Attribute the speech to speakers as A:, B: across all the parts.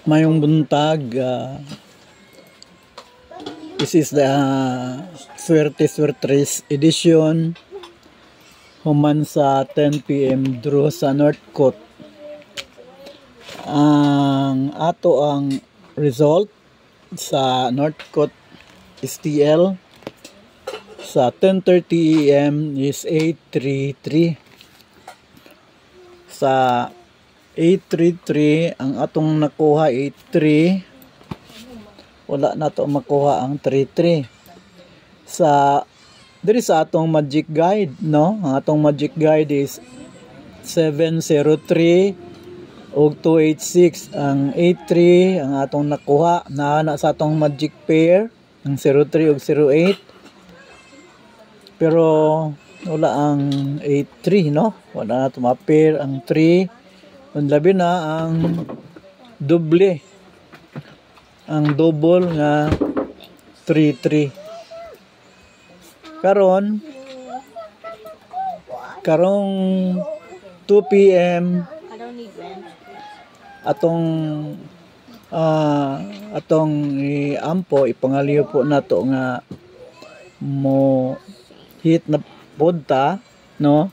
A: Mayong buntag, this is the Swerte Swertres edition, human sa 10 PM draw sa Northcote. Ang ato ang result sa Northcote STL sa 10:30 AM is 833. Sa 833 ang atong nakuha 83, wala na to makuha ang 33 sa diri sa atong magic guide, no? Ang atong magic guide is 703 ug 286. Ang 83 ang atong nakuha na sa atong magic pair ang 03 ug 08, pero wala ang 83, no? Wala na to ma-pair ang 3. Ang labi na ang doble, ang double nga 33. Karong 2 PM atong iampo ipangaliw po nato nga mo hit na punta, no,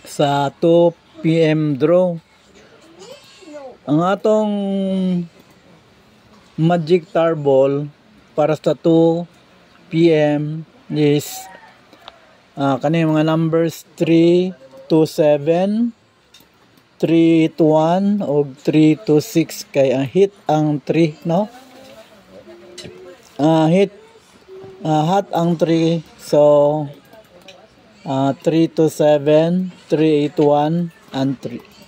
A: sa 2 PM draw. Ang atong magic tarball para sa 2 PM is kanina mga numbers 3 to 7, 3 to 1 o 3 to 6. Kay ang hit ang 3, no? Hot ang 3. So 3 to 7, 3 to 1 and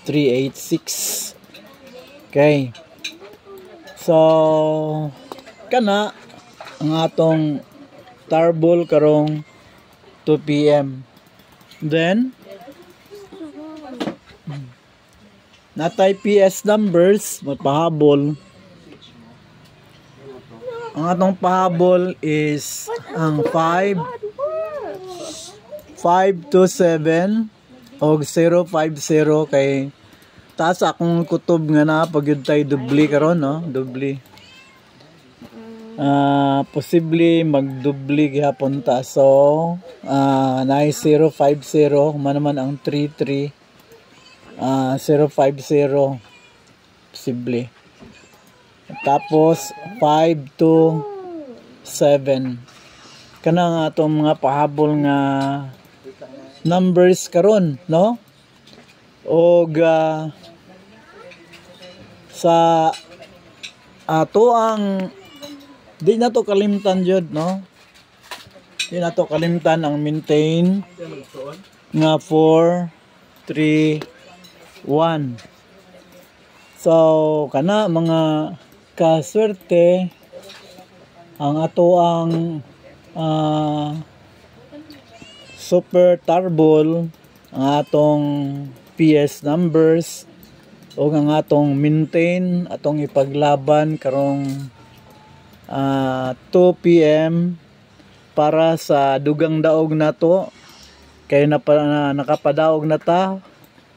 A: 386. Okay. So kana ang atong tarball karong 2 PM. Then natay PS numbers magpahabol. Ang atong pahabol is ang 5 to 7 og 050. Kay taas akong kutob nga na pag yun tayo dubli karon, no? Dubli. Posible magdubli gihapon ta. So, na 050 man ang 33. 050 posible. Tapos 5 to 7. Kana nga atong mga pahabol nga numbers karon, no? O sa ato ang di na to kalimtan jud, no? Di na to kalimtan ang maintain nga 4 3 1. So kana mga kaswerte ang ato ang super tarball, ang atong PS numbers o ang atong maintain atong ipaglaban karong 2 PM para sa dugang daog nato. Kay nakapadaog na ta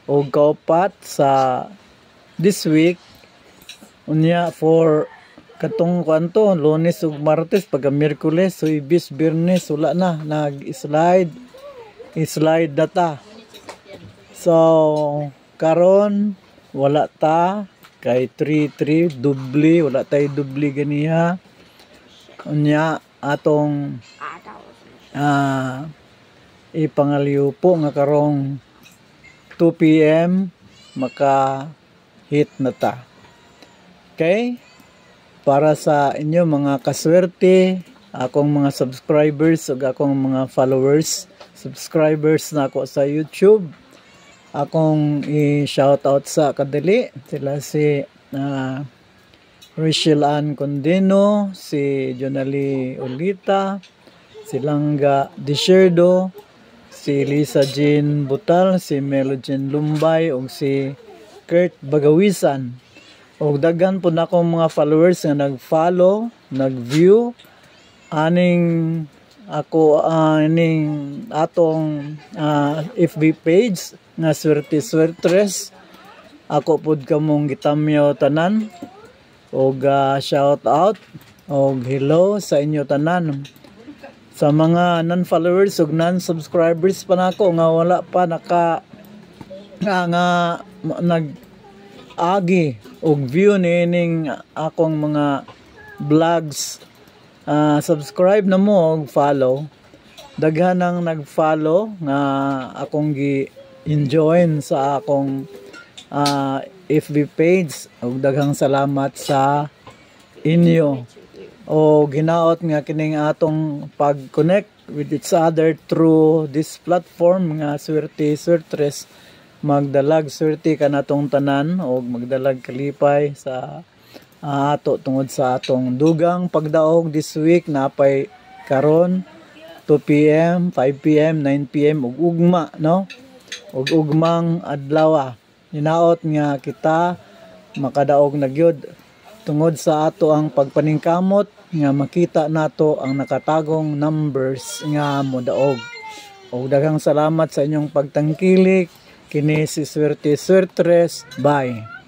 A: og kaupat sa this week. Unya for katong kwanto Lunes ug Martes, pagka Miyerkules, Huwebes, Biyernes wala na, nag-slide data. So karon wala ta kay 33 dubli, wala tay dubli ganiha. Unya atong ipangaliw po nga karong 2 PM maka hit na ta. Okay? Para sa inyo mga kaswerte, akong mga subscribers ug akong mga followers, subscribers na ako sa YouTube, akong i-shout out sa kadali sila si Rachel Ann Condeno, si Jonali Olita, si Langga Desierdo, si Lisa Jean Butal, si Melo Jean Lumbay ug si Kurt Bagawisan. Og daghan po na akong mga followers nga nag-follow, nag-view aning ako aning atong FB page nga Swerte Swertres. Ako pod kamong gitamyaw tanan og shout out og hello sa inyo tanan. Sa mga non-followers ug non-subscribers pa nako nga wala pa nag-agi og view nining akong mga vlogs, subscribe na mo og follow. Daghan ang nag-follow nga akong gi-enjoy sa akong FB page ug daghang salamat sa inyo. O ginaot nga kining atong pag-connect with each other through this platform nga Swerte Surtres, magdalag swerte kanatong tanan o magdalag kalipay sa ato tungod sa atong dugang pagdaog this week. Napay karon 2 PM, 5 PM, 9 PM ug ugma, no? Ug ugmang adlaw. Hinaot nga kita makadaog na gyud tungod sa ato ang pagpaningkamot nga makita nato ang nakatagong numbers nga modaog. Og daghang salamat sa inyong pagtangkilik. Kini si Swerte Surtres. Bye.